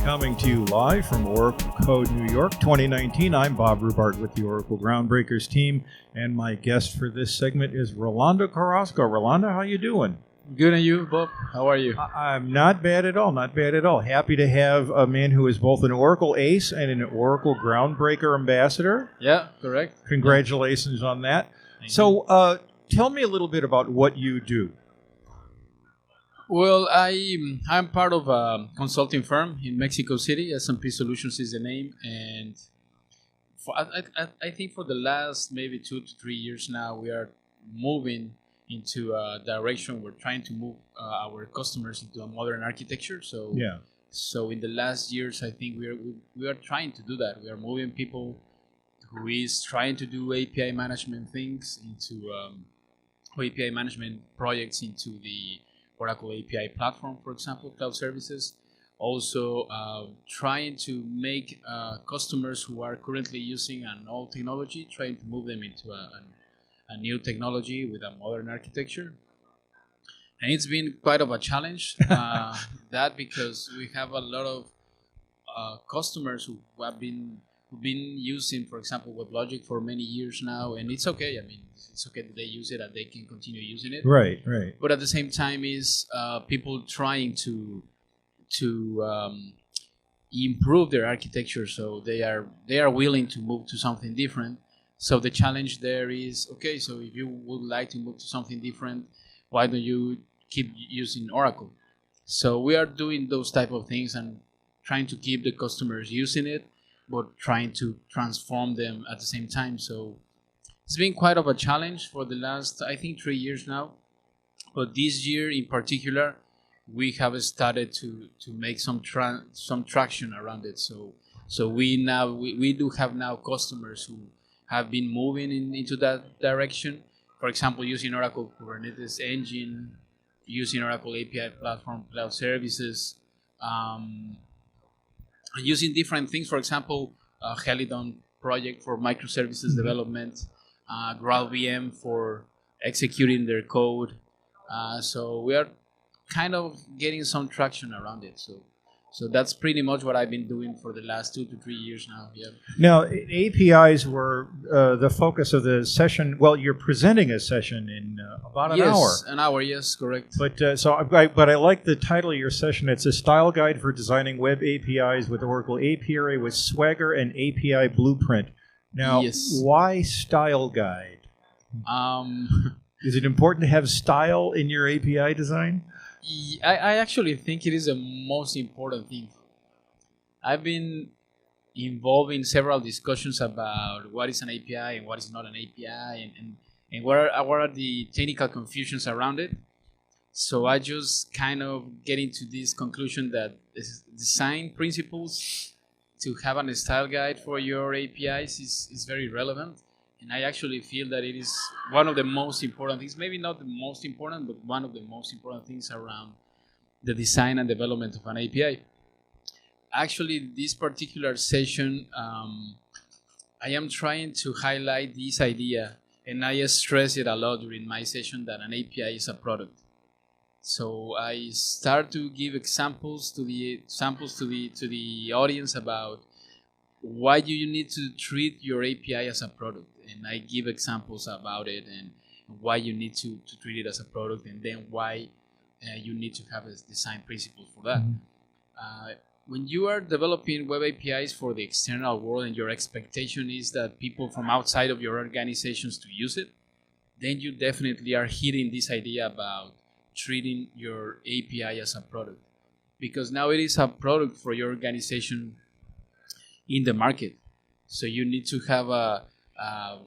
Coming to you live from Oracle Code, New York, 2019. I'm Bob Rubart with the Oracle Groundbreakers team, and my guest for this segment is Rolando Carrasco. Rolando, how you doing? Good, and you, Bob? How are you? I'm not bad at all, not bad at all. Happy to have a man who is both an Oracle ace and an Oracle Groundbreaker ambassador. Yeah, correct. Congratulations on that. Thank So tell me a little bit about what you do. Well, I'm part of a consulting firm in Mexico City. S&P Solutions is the name, and I think for the last maybe 2 to 3 years now, we are moving into a direction. We're trying to move our customers into a modern architecture. So in the last years, I think we are trying to do that. We are moving people who is trying to do API management things into API management projects into the Oracle API platform, for example, cloud services. Also trying to make customers who are currently using an old technology, trying to move them into a new technology with a modern architecture. And it's been quite of a challenge, that because we have a lot of customers who have been using, for example, WebLogic for many years now, and it's okay. I mean, it's okay that they use it and they can continue using it. Right. But at the same time, is people trying to improve their architecture, so they are willing to move to something different. So the challenge there is, okay, so if you would like to move to something different, why don't you keep using Oracle? So we are doing those type of things and trying to keep the customers using it, but trying to transform them at the same time. So it's been quite of a challenge for the last, I think, 3 years now. But this year in particular, we have started to make some traction around it. So we do have now customers who have been moving into that direction. For example, using Oracle Kubernetes Engine, using Oracle API Platform Cloud Services, using different things. For example, Helidon project for microservices development, GraalVM for executing their code. So we are kind of getting some traction around it. So that's pretty much what I've been doing for the last 2 to 3 years now. Yeah. Now, APIs were the focus of the session. Well, you're presenting a session in about an hour. Yes, an hour. Yes, correct. But I like the title of your session. It's a style guide for designing web APIs with Oracle Apiary with Swagger and APIBlueprint. Now, yes. Why style guide? Is it important to have style in your API design? I actually think it is the most important thing. I've been involved in several discussions about what is an API and what is not an API, and what are the technical confusions around it. So I just kind of get into this conclusion that design principles to have a style guide for your APIs is very relevant. And I actually feel that it is one of the most important things, maybe not the most important, but one of the most important things around the design and development of an API. Actually, this particular session, I am trying to highlight this idea, and I stress it a lot during my session, that an API is a product. So I start to give examples to the audience about why do you need to treat your API as a product, and I give examples about it and why you need to treat it as a product, and then why you need to have a design principle for that. When you are developing web APIs for the external world and your expectation is that people from outside of your organizations to use it, then you definitely are hitting this idea about treating your API as a product, because now it is a product for your organization in the market. So you need to have a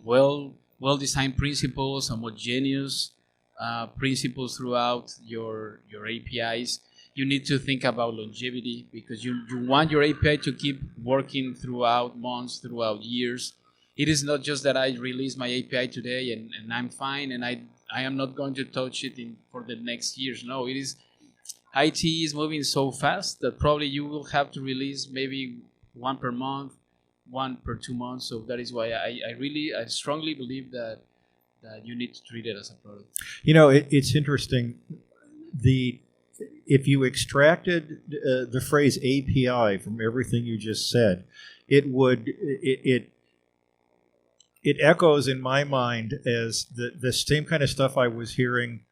well-designed principles, homogeneous principles throughout your APIs. You need to think about longevity, because you want your API to keep working throughout months, throughout years. It is not just that I release my API today and I'm fine and I am not going to touch it for the next years. No, it is. IT is moving so fast that probably you will have to release maybe one per month, one per 2 months. So that is why I strongly believe that you need to treat it as a product. You know, it's interesting. The if you extracted the phrase API from everything you just said, it echoes in my mind as the same kind of stuff I was hearing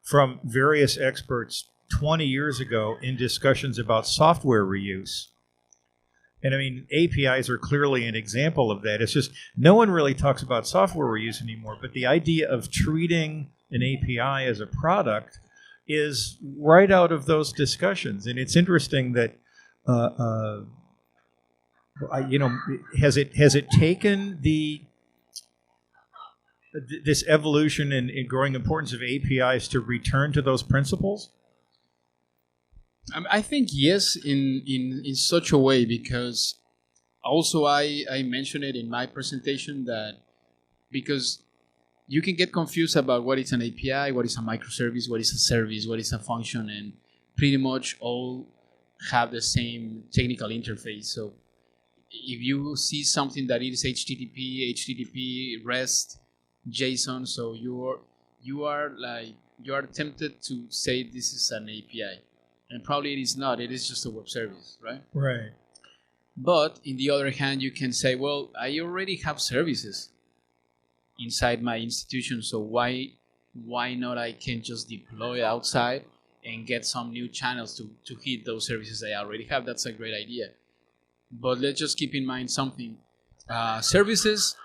from various experts 20 years ago in discussions about software reuse. And I mean, APIs are clearly an example of that. It's just no one really talks about software reuse anymore, but the idea of treating an API as a product is right out of those discussions. And it's interesting that, has it taken this evolution and growing importance of APIs to return to those principles? I think yes, in such a way, because also I mentioned it in my presentation that because you can get confused about what is an API, what is a microservice, what is a service, what is a function, and pretty much all have the same technical interface. So if you see something that is HTTP, REST, JSON, so you are tempted to say this is an API. And probably it is not. It is just a web service, right? Right. But in the other hand, you can say, well, I already have services inside my institution, so why not I can just deploy outside and get some new channels to hit those services I already have? That's a great idea. But let's just keep in mind something. Services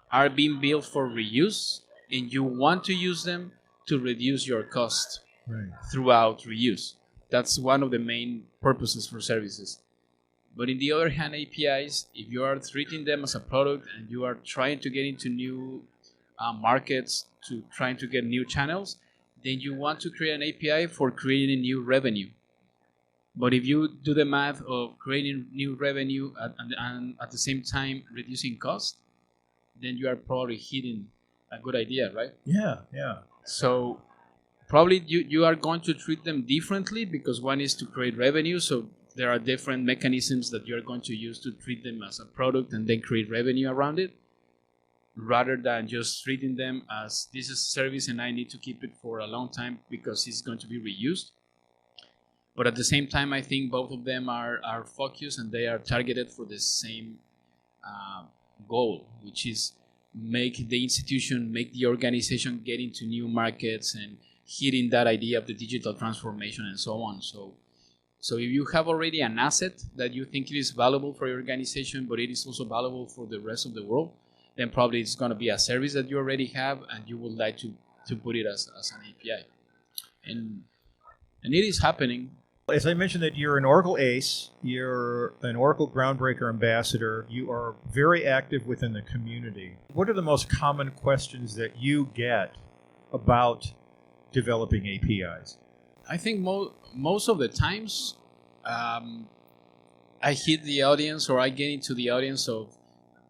are being built for reuse, and you want to use them to reduce your cost throughout reuse. That's one of the main purposes for services. But in the other hand, APIs, if you are treating them as a product and you are trying to get into new markets, to trying to get new channels, then you want to create an API for creating new revenue. But if you do the math of creating new revenue and at the same time reducing cost, then you are probably hitting a good idea, right? Yeah. So probably you are going to treat them differently because one is to create revenue. So there are different mechanisms that you're going to use to treat them as a product and then create revenue around it, rather than just treating them as this is a service and I need to keep it for a long time because it's going to be reused. But at the same time, I think both of them are focused and they are targeted for the same goal, which is make the institution, make the organization get into new markets and hitting that idea of the digital transformation and so on. So if you have already an asset that you think it is valuable for your organization, but it is also valuable for the rest of the world, then probably it's going to be a service that you already have and you would like to put it as an API. And it is happening. As I mentioned that you're an Oracle ACE, you're an Oracle Groundbreaker ambassador, you are very active within the community. What are the most common questions that you get about developing APIs? I think most of the times I hit the audience or I get into the audience of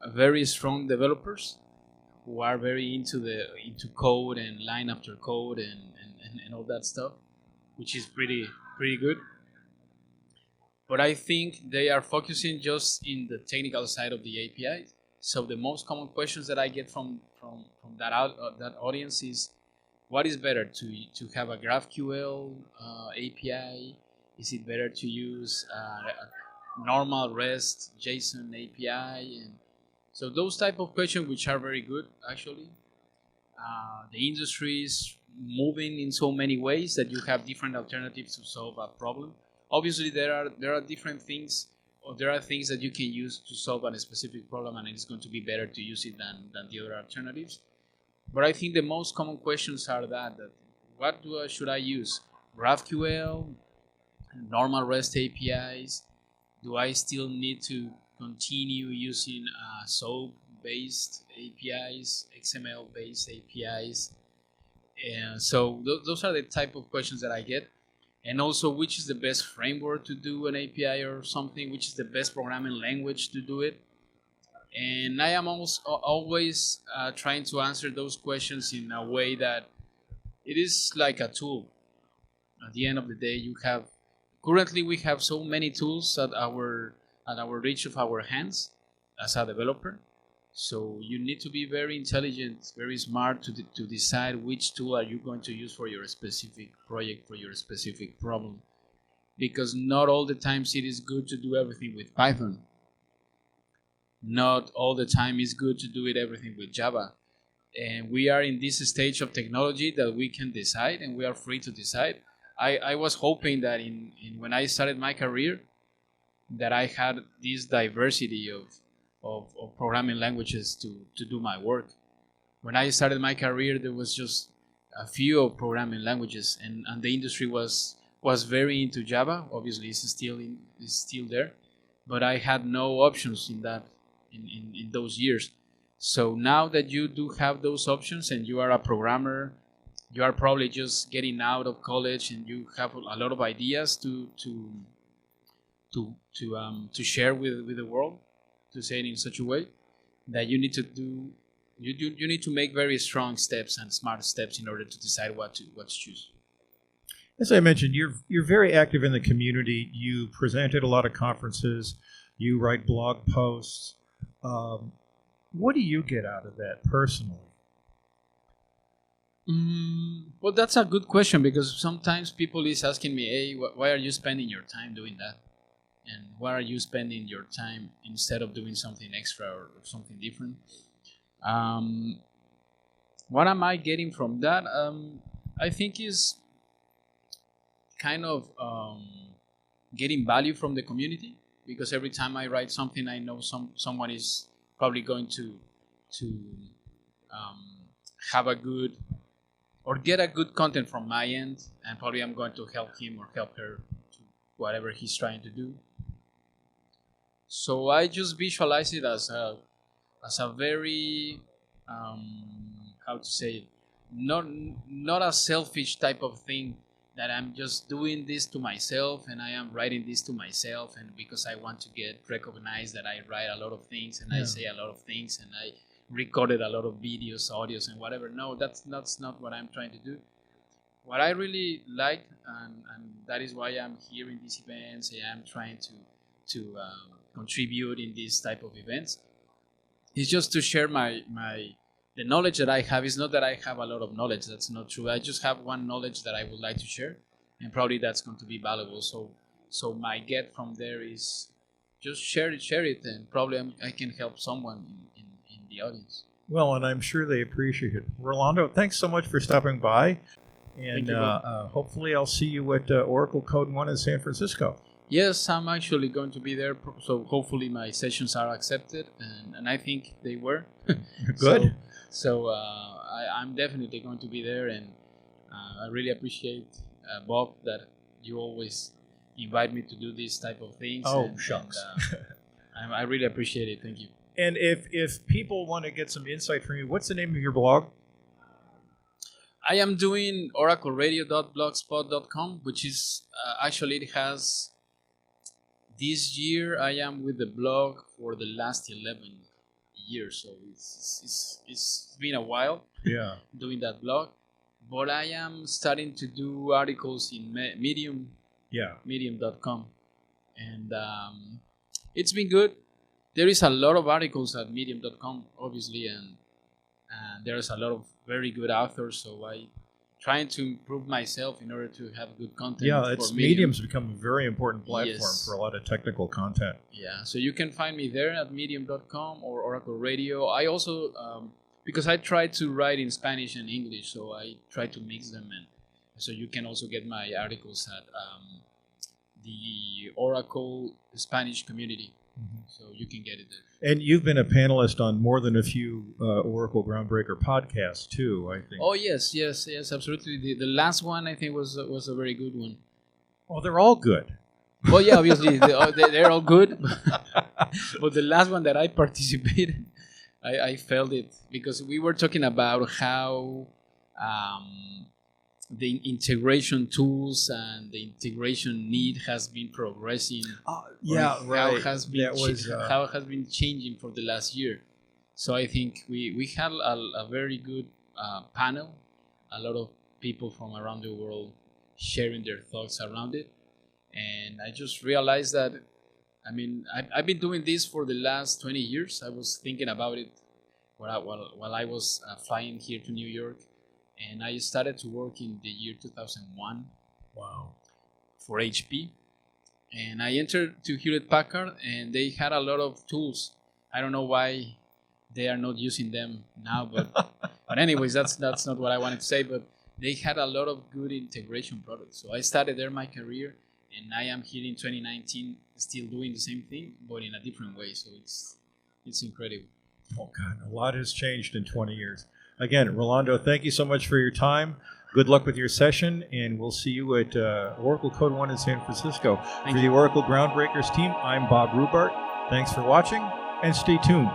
very strong developers who are very into code and line after code and all that stuff, which is pretty good. But I think they are focusing just in the technical side of the API. So the most common questions that I get from that audience is, what is better, to have a GraphQL API? Is it better to use a normal REST JSON API? And so those type of questions, which are very good actually. The industry is moving in so many ways that you have different alternatives to solve a problem. Obviously, there are different things, or there are things that you can use to solve a specific problem, and it's going to be better to use it than the other alternatives. But I think the most common questions are that what should I use? GraphQL, normal REST APIs? Do I still need to continue using SOAP-based APIs, XML-based APIs? And so those are the type of questions that I get. And also, which is the best framework to do an API or something? Which is the best programming language to do it? And I am always trying to answer those questions in a way that it is like a tool. At the end of the day, currently we have so many tools at our reach of our hands as a developer. So you need to be very intelligent, very smart to decide which tool are you going to use for your specific project, for your specific problem. Because not all the times it is good to do everything with Python. Not all the time it's good to do it everything with Java. And we are in this stage of technology that we can decide, and we are free to decide. I was hoping that when I started my career, that I had this diversity of programming languages to do my work. When I started my career, there was just a few of programming languages, and the industry was very into Java. Obviously, it's still there, but I had no options in that in those years. So now that you do have those options and you are a programmer, you are probably just getting out of college and you have a lot of ideas to share with the world, to say it in such a way that you need to do. You need to make very strong steps and smart steps in order to decide what to choose. As I mentioned, you're very active in the community. You present at a lot of conferences. You write blog posts. What do you get out of that personally? Well, that's a good question, because sometimes people is asking me, "Hey, why are you spending your time doing that? And why are you spending your time instead of doing something extra or something different?" What am I getting from that? I think is kind of getting value from the community, because every time I write something, I know someone is probably going to have a good or get a good content from my end, and probably I'm going to help him or help her to whatever he's trying to do. So I just visualize it as a very how to say it, not a selfish type of thing, that I'm just doing this to myself and I am writing this to myself, and because I want to get recognized that I write a lot of things and I say a lot of things and I recorded a lot of videos, audios, and whatever. No, that's not what I'm trying to do. What I really like, and that is why I'm here in these events, and I'm trying to contribute in these type of events, is just to share the knowledge that I have. Is not that I have a lot of knowledge. That's not true. I just have one knowledge that I would like to share, and probably that's going to be valuable. So my get from there is just share it, and probably I can help someone in the audience. Well, and I'm sure they appreciate it. Rolando, thanks so much for stopping by, and hopefully I'll see you at Oracle Code 1 in San Francisco. Yes, I'm actually going to be there, so hopefully my sessions are accepted, and I think they were. Good. So I'm definitely going to be there, and I really appreciate, Bob, that you always invite me to do these type of things. Oh, shucks. And, I really appreciate it. Thank you. And if people want to get some insight from you, what's the name of your blog? I am doing oracleradio.blogspot.com, which is actually, it has, this year I am with the blog for the last 11 years, so it's been a while. Yeah. Doing that blog, but I am starting to do articles in Medium. Yeah. Medium.com, and it's been good. There is a lot of articles at Medium.com, obviously, and there's a lot of very good authors. So I trying to improve myself in order to have good content. Yeah, Medium's become a very important platform for a lot of technical content. Yeah, so you can find me there at Medium.com or Oracle Radio. I also, because I try to write in Spanish and English, so I try to mix them, and so you can also get my articles at the Oracle Spanish community. Mm-hmm. So you can get it there. And you've been a panelist on more than a few Oracle Groundbreaker podcasts too, I think. Oh yes, absolutely. The last one I think was a very good one. Oh, they're all good. Well, yeah, obviously they're all good, but the last one that I participated, I felt it, because we were talking about how the integration tools and the integration need has been progressing. Yeah, right. How it has been changing for the last year. So I think we had a very good panel, a lot of people from around the world sharing their thoughts around it. And I just realized that, I mean, I've been doing this for the last 20 years. I was thinking about it while I was flying here to New York, and I started to work in the year 2001. Wow. For HP, and I entered to Hewlett Packard, and they had a lot of tools. I don't know why they are not using them now, but anyways, that's not what I wanted to say. But they had a lot of good integration products. So I started there my career, and I am here in 2019 still doing the same thing, but in a different way. So it's incredible. Oh God, a lot has changed in 20 years. Again, Rolando, thank you so much for your time. Good luck with your session, and we'll see you at Oracle Code One in San Francisco. For the Oracle Groundbreakers team, I'm Bob Rubart. Thanks for watching, and stay tuned.